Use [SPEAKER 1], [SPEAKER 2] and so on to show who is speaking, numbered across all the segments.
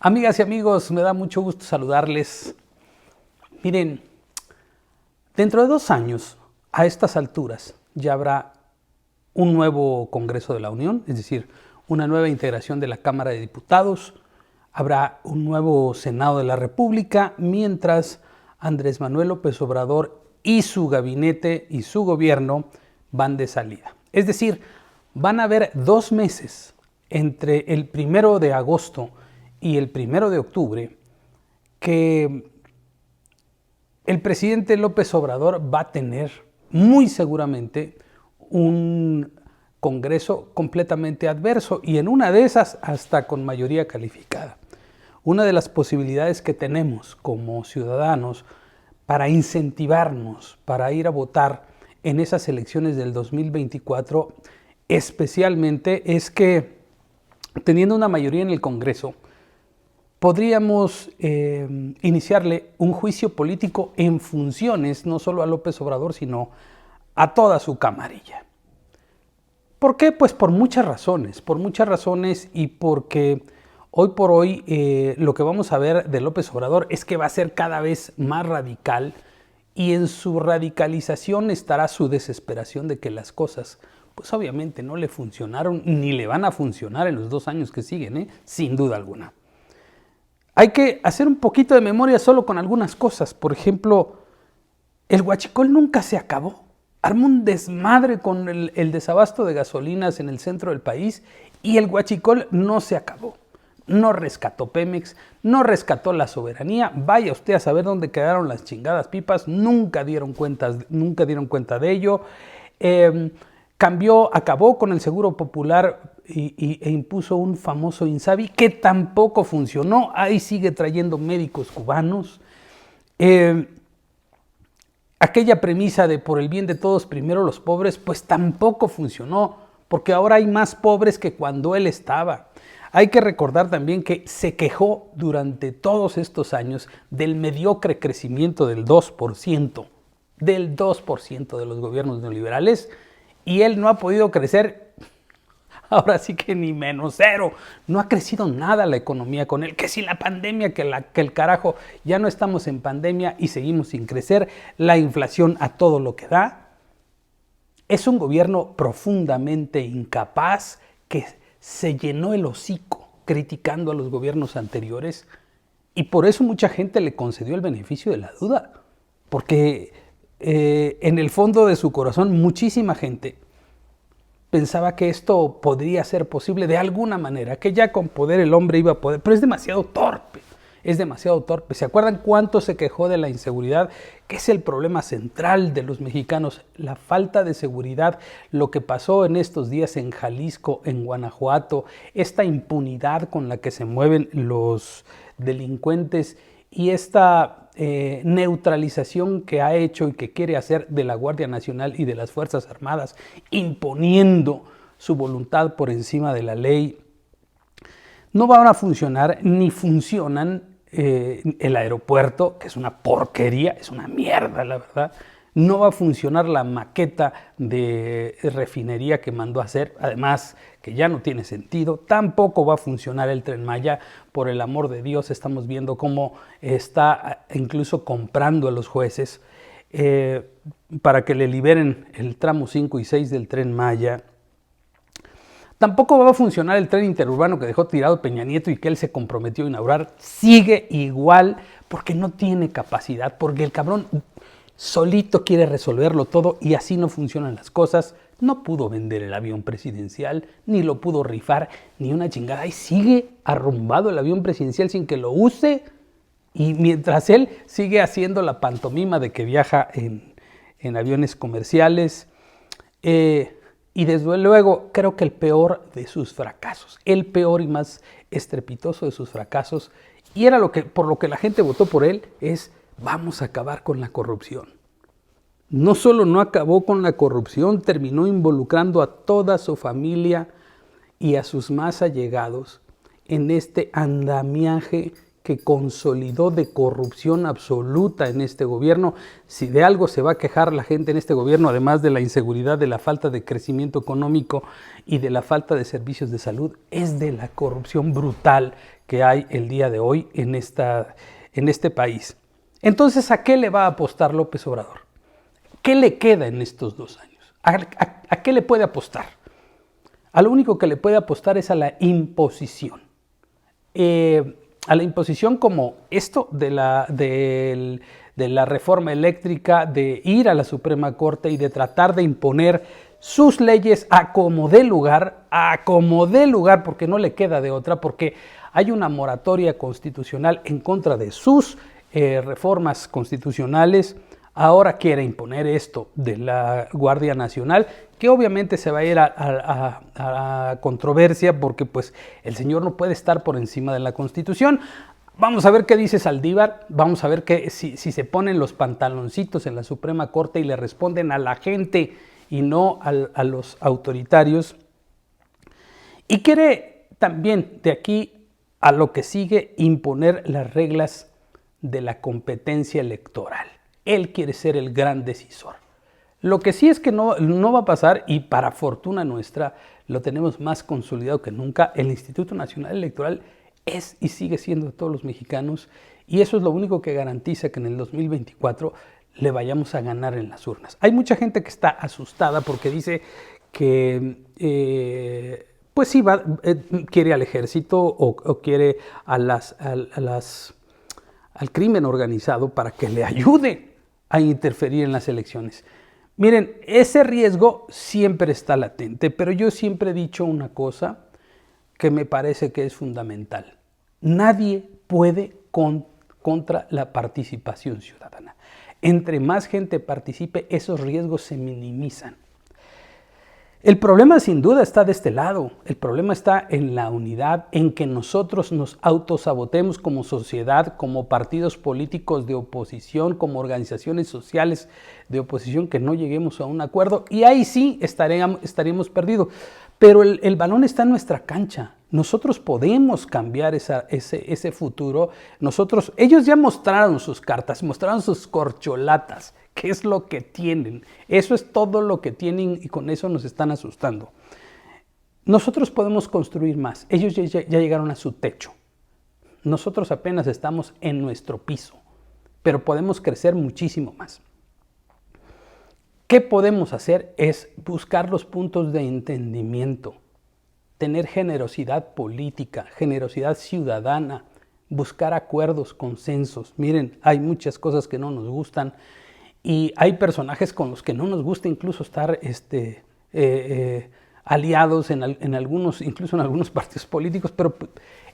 [SPEAKER 1] Amigas y amigos, me da mucho gusto saludarles. Miren, dentro de 2 años, a estas alturas, ya habrá un nuevo Congreso de la Unión, es decir, una nueva integración de la Cámara de Diputados, habrá un nuevo Senado de la República, mientras Andrés Manuel López Obrador y su gabinete y su gobierno van de salida. Es decir, van a haber 2 meses entre el 1 de agosto y el 1 de octubre que el presidente López Obrador va a tener muy seguramente un Congreso completamente adverso y en una de esas hasta con mayoría calificada. Una de las posibilidades que tenemos como ciudadanos para incentivarnos, para ir a votar en esas elecciones del 2024, especialmente es que teniendo una mayoría en el Congreso, podríamos iniciarle un juicio político en funciones, no solo a López Obrador, sino a toda su camarilla. ¿Por qué? Pues por muchas razones y porque hoy por hoy lo que vamos a ver de López Obrador es que va a ser cada vez más radical y en su radicalización estará su desesperación de que las cosas pues obviamente no le funcionaron ni le van a funcionar en los 2 años que siguen, sin duda alguna. Hay que hacer un poquito de memoria solo con algunas cosas. Por ejemplo, el huachicol nunca se acabó. Armó un desmadre con el desabasto de gasolinas en el centro del país y el huachicol no se acabó. No rescató Pemex, no rescató la soberanía. Vaya usted a saber dónde quedaron las chingadas pipas. Nunca dieron cuenta de ello. Acabó con el Seguro Popular e impuso un famoso INSABI que tampoco funcionó. Ahí sigue trayendo médicos cubanos. Aquella premisa de por el bien de todos primero los pobres, pues tampoco funcionó, porque ahora hay más pobres que cuando él estaba. Hay que recordar también que se quejó durante todos estos años del mediocre crecimiento del 2% de los gobiernos neoliberales, y él no ha podido crecer, ahora sí que ni menos cero. No ha crecido nada la economía con él, que si la pandemia, que el carajo, ya no estamos en pandemia y seguimos sin crecer, la inflación a todo lo que da. Es un gobierno profundamente incapaz que se llenó el hocico criticando a los gobiernos anteriores y por eso mucha gente le concedió el beneficio de la duda, porque en el fondo de su corazón muchísima gente pensaba que esto podría ser posible de alguna manera, que ya con poder el hombre iba a poder, pero es demasiado torpe. ¿Se acuerdan cuánto se quejó de la inseguridad? Que es el problema central de los mexicanos, la falta de seguridad, lo que pasó en estos días en Jalisco, en Guanajuato, esta impunidad con la que se mueven los delincuentes y esta neutralización que ha hecho y que quiere hacer de la Guardia Nacional y de las Fuerzas Armadas, imponiendo su voluntad por encima de la ley. No van a funcionar ni funcionan el aeropuerto, que es una porquería, es una mierda, la verdad. No va a funcionar la maqueta de refinería que mandó a hacer, además que ya no tiene sentido. Tampoco va a funcionar el Tren Maya, por el amor de Dios. Estamos viendo cómo está incluso comprando a los jueces para que le liberen el tramo 5 y 6 del Tren Maya. Tampoco va a funcionar el tren interurbano que dejó tirado Peña Nieto y que él se comprometió a inaugurar. Sigue igual porque no tiene capacidad, porque el cabrón solito quiere resolverlo todo y así no funcionan las cosas. No pudo vender el avión presidencial, ni lo pudo rifar, ni una chingada. Y sigue arrumbado el avión presidencial sin que lo use. Y mientras él sigue haciendo la pantomima de que viaja en aviones comerciales. Y desde luego creo que el peor de sus fracasos, el peor y más estrepitoso de sus fracasos, y era por lo que la gente votó por él, es vamos a acabar con la corrupción. No solo no acabó con la corrupción, terminó involucrando a toda su familia y a sus más allegados en este andamiaje que consolidó de corrupción absoluta en este gobierno. Si de algo se va a quejar la gente en este gobierno, además de la inseguridad, de la falta de crecimiento económico y de la falta de servicios de salud, es de la corrupción brutal que hay el día de hoy en este país. Entonces, ¿a qué le va a apostar López Obrador? ¿Qué le queda en estos 2 años? ¿A qué le puede apostar? A lo único que le puede apostar es a la imposición. A la imposición como esto de la reforma eléctrica, de ir a la Suprema Corte y de tratar de imponer sus leyes a como dé lugar, porque no le queda de otra, porque hay una moratoria constitucional en contra de sus reformas constitucionales. Ahora quiere imponer esto de la Guardia Nacional, que obviamente se va a ir a controversia porque pues el señor no puede estar por encima de la Constitución. Vamos a ver qué dice Saldívar, vamos a ver si se ponen los pantaloncitos en la Suprema Corte y le responden a la gente y no a los autoritarios. Y quiere también de aquí a lo que sigue imponer las reglas de la competencia electoral. Él quiere ser el gran decisor. Lo que sí es que no va a pasar, y para fortuna nuestra lo tenemos más consolidado que nunca, el Instituto Nacional Electoral es y sigue siendo de todos los mexicanos, y eso es lo único que garantiza que en el 2024 le vayamos a ganar en las urnas. Hay mucha gente que está asustada porque dice que pues sí quiere al ejército o quiere al crimen organizado para que le ayude a interferir en las elecciones. Miren, ese riesgo siempre está latente, pero yo siempre he dicho una cosa que me parece que es fundamental. Nadie puede contra la participación ciudadana. Entre más gente participe, esos riesgos se minimizan. El problema sin duda está de este lado. El problema está en la unidad, en que nosotros nos autosabotemos como sociedad, como partidos políticos de oposición, como organizaciones sociales de oposición, que no lleguemos a un acuerdo, y ahí sí estaríamos perdidos. Pero el balón está en nuestra cancha. Nosotros podemos cambiar ese futuro. Ellos ya mostraron sus cartas, mostraron sus corcholatas. ¿Qué es lo que tienen? Eso es todo lo que tienen y con eso nos están asustando. Nosotros podemos construir más. Ellos ya llegaron a su techo. Nosotros apenas estamos en nuestro piso, pero podemos crecer muchísimo más. ¿Qué podemos hacer? Es buscar los puntos de entendimiento, tener generosidad política, generosidad ciudadana, buscar acuerdos, consensos. Miren, hay muchas cosas que no nos gustan y hay personajes con los que no nos gusta incluso estar aliados incluso en algunos partidos políticos, pero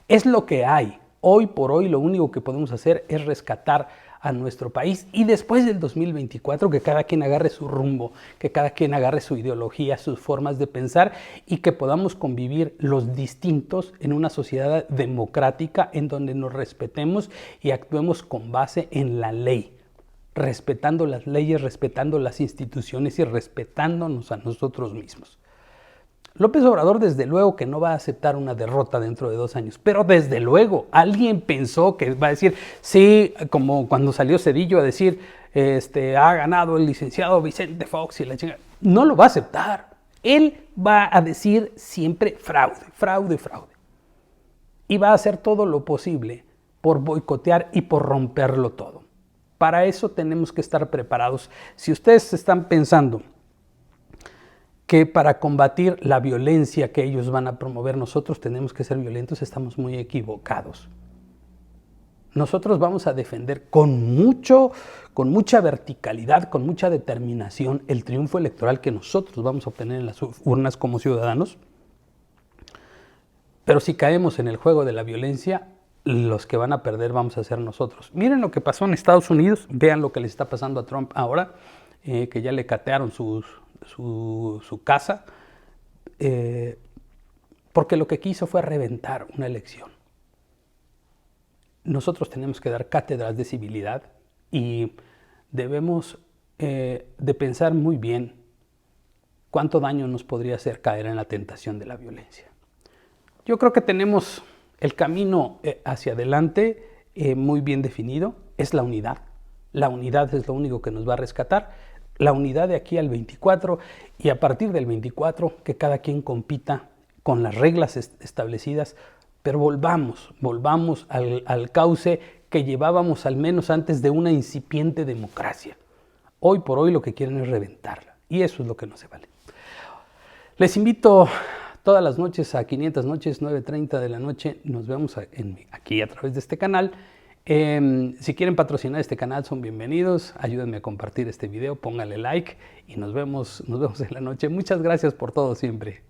[SPEAKER 1] es lo que hay. Hoy por hoy lo único que podemos hacer es rescatar a nuestro país, y después del 2024 que cada quien agarre su rumbo, que cada quien agarre su ideología, sus formas de pensar, y que podamos convivir los distintos en una sociedad democrática en donde nos respetemos y actuemos con base en la ley, respetando las leyes, respetando las instituciones y respetándonos a nosotros mismos. López Obrador desde luego que no va a aceptar una derrota dentro de 2 años, pero desde luego alguien pensó que va a decir, sí, como cuando salió Zedillo a decir, ha ganado el licenciado Vicente Fox y la chingada. No lo va a aceptar. Él va a decir siempre fraude, fraude, fraude. Y va a hacer todo lo posible por boicotear y por romperlo todo. Para eso tenemos que estar preparados. Si ustedes están pensando que para combatir la violencia que ellos van a promover nosotros tenemos que ser violentos, estamos muy equivocados. Nosotros vamos a defender con mucha verticalidad, con mucha determinación el triunfo electoral que nosotros vamos a obtener en las urnas como ciudadanos. Pero si caemos en el juego de la violencia, los que van a perder vamos a ser nosotros. Miren lo que pasó en Estados Unidos, vean lo que le está pasando a Trump ahora, que ya le catearon su casa, porque lo que quiso fue reventar una elección. Nosotros tenemos que dar cátedras de civilidad y debemos de pensar muy bien cuánto daño nos podría hacer caer en la tentación de la violencia. Yo creo que tenemos el camino hacia adelante muy bien definido, es la unidad. La unidad es lo único que nos va a rescatar. La unidad de aquí al 24, y a partir del 24 que cada quien compita con las reglas establecidas pero volvamos al cauce que llevábamos al menos antes de una incipiente democracia. Hoy por hoy lo que quieren es reventarla, y eso es lo que no se vale. Les invito todas las noches a 500 noches, 9:30 de la noche. Nos vemos aquí a través de este canal. Si quieren patrocinar este canal, son bienvenidos. Ayúdenme a compartir este video, pónganle like y nos vemos en la noche. Muchas gracias por todo siempre.